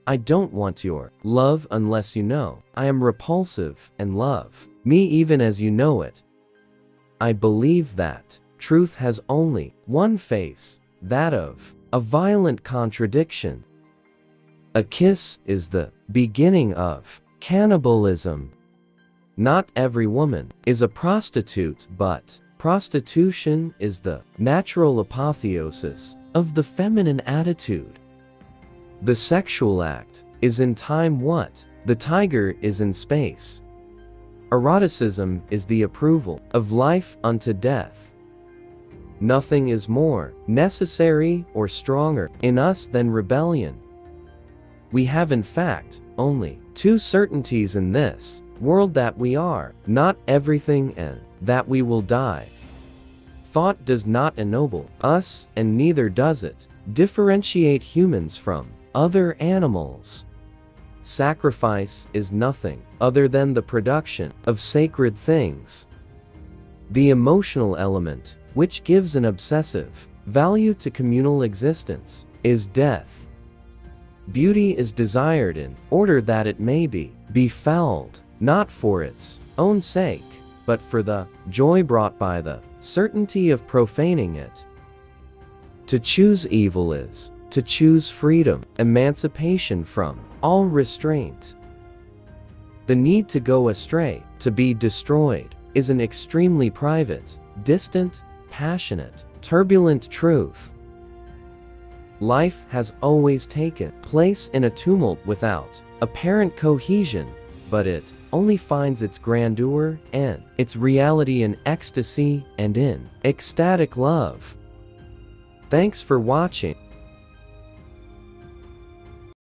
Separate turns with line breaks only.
I don't want your love unless you know I am repulsive and love me even as you know it. I believe that truth has only one face, that of a violent contradiction. A kiss is the beginning of cannibalism. Not every woman is a prostitute, but prostitution is the natural apotheosis of the feminine attitude. The sexual act is in time what the tiger is in space. Eroticism is the approval of life unto death. Nothing is more necessary or stronger in us than rebellion. We have in fact only two certainties in this world: that we are not everything and that we will die. Thought does not ennoble us, and neither does it differentiate humans from other animals. Sacrifice is nothing other than the production of sacred things. The emotional element, which gives an obsessive value to communal existence, is death. Beauty is desired in order that it may be befouled, not for its own sake, but for the joy brought by the certainty of profaning it. To choose evil is to choose freedom, emancipation from all restraint. The need to go astray, to be destroyed, is an extremely private, distant, passionate, turbulent truth. Life has always taken place in a tumult without apparent cohesion, but it only finds its grandeur and its reality in ecstasy and in ecstatic love. Thanks for watching.